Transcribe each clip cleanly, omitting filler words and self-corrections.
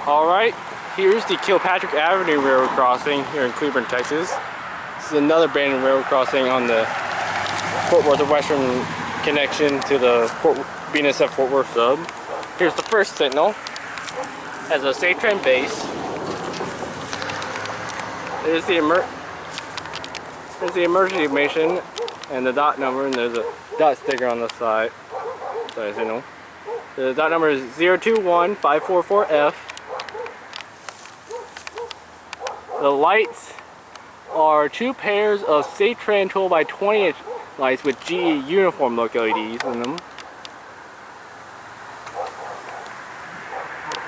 Alright, here's the Kilpatrick Avenue Railroad crossing here in Cleburne, Texas. This is another abandoned railroad crossing on the Fort Worth Western connection to the BNSF Fort Worth sub. Here's the first signal. Has a safe train base. There's the emergency information and the dot number, and there's a dot sticker on the side. Sorry, signal. The dot number is 021544F. The lights are two pairs of Safe Tran 12x20 lights with GE uniform look LEDs in them.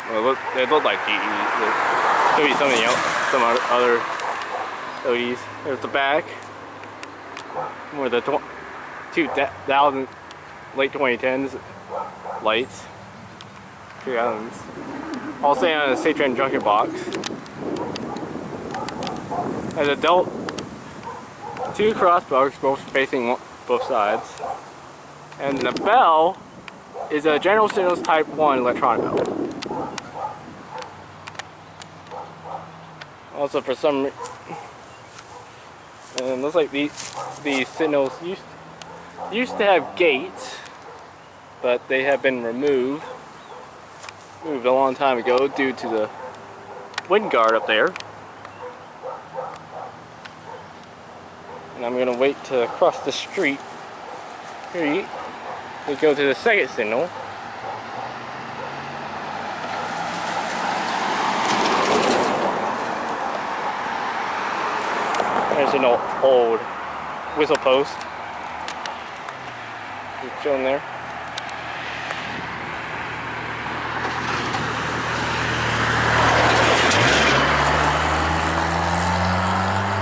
Well, they look like GEs. There could be something else, some other LEDs. There's the back with the 2000 late 2010s lights. 2000s. All staying on a Safe Tran junction box. As a two crossbucks, both facing both sides. And the bell is a General Signals Type 1 electronic bell. Also, for some and it looks like these signals used to have gates, but they have been moved a long time ago due to the wind guard up there. And I'm going to wait to cross the street. Here we go to the second signal. There's an old whistle post. It's shown there.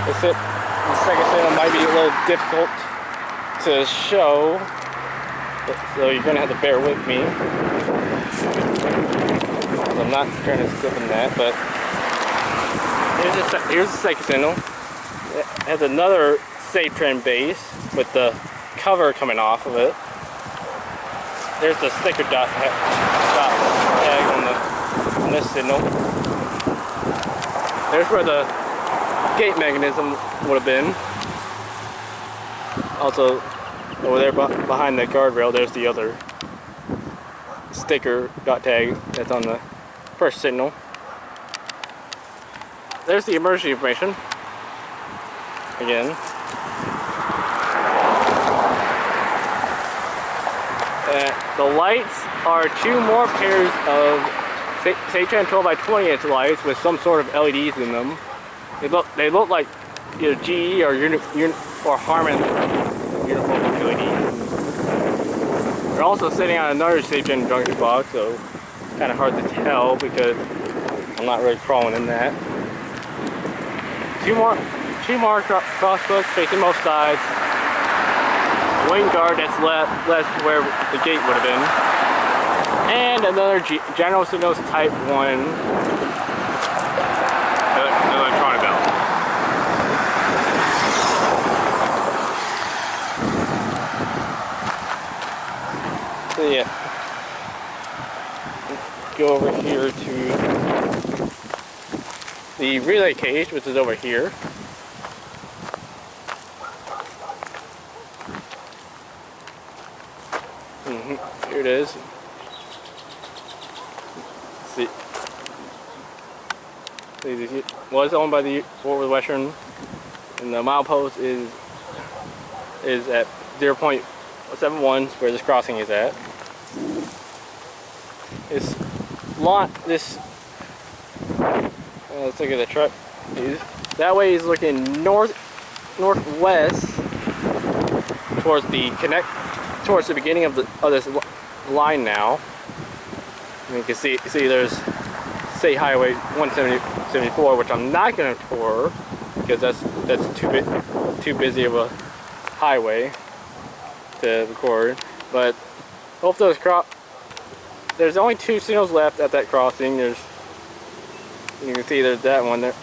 That's it. The second signal might be a little difficult to show, so you're going to have to bear with me. I'm not trying to skip in that, but here's the second signal. It has another Safe Tran base with the cover coming off of it. There's the sticker dot tag on this signal. There's where the gate mechanism would have been. Also, over there behind the guardrail, there's the other sticker dot tag that's on the first signal. There's the emergency information. Again. The lights are two more pairs of Safe Tran 12x20 lights with some sort of LEDs in them. They look like either GE or Harman uniform LEDs. They're also sitting on another Safe Tran junction box, so it's kind of hard to tell because I'm not really crawling in that. Two more crossbucks facing both sides. Wind guard that's left where the gate would have been. And another General Signals Type 1 electronic bell. So yeah. Go over here to the relay cage, which is over here. Here it is. See, it was owned by the Fort Worth Western, and the milepost is at 0.71, where this crossing is at. Let's look at the truck. That way he's looking northwest towards the beginning of this line now. And you can see there's State Highway 174, which I'm not going to tour because that's too busy of a highway to record. But both those there's only two signals left at that crossing. You can see there's that one.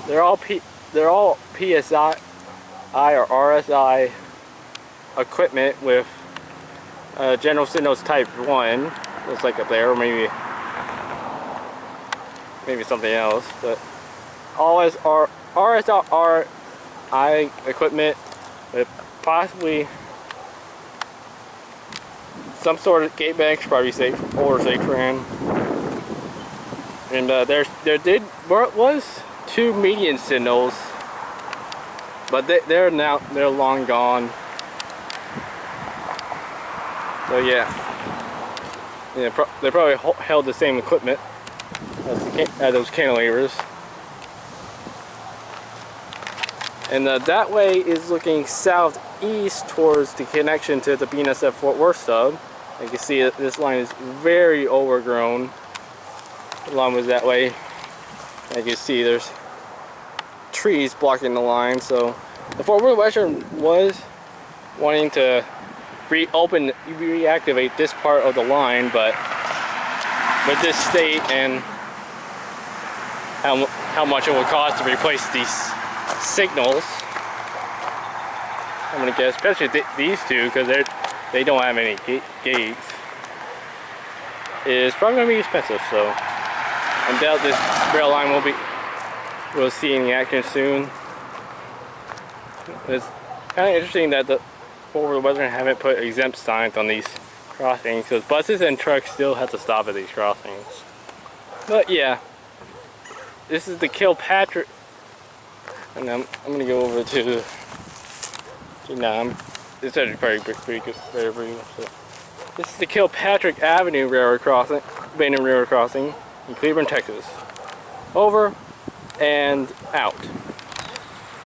They're all PSI or RSI equipment with General Signals Type 1. Looks like up there, or maybe maybe something else, but always RSRI equipment with possibly some sort of gate bank, probably safe or safe for him. And there was 2 median signals, but they're long gone. So yeah, they probably held the same equipment as those cantilevers. And that way is looking southeast towards the connection to the BNSF Fort Worth sub. You can see that this line is very overgrown. The line was that way. As you can see, there's trees blocking the line. So the Fort Worth Western was wanting to reactivate this part of the line, but with this state and how much it would cost to replace these signals, I'm gonna guess, especially these two, because they don't have any gates, is probably gonna be expensive. So I doubt this rail line we'll see any action soon. It's kind of interesting that the Fort Worth Western haven't put exempt signs on these crossings, because buses and trucks still have to stop at these crossings. But yeah, this is the Kilpatrick, and I'm gonna go over to it's actually pretty good, very brief. So this is the Kilpatrick Avenue railroad crossing, abandoned railroad crossing in Cleburne, Texas. Over and out.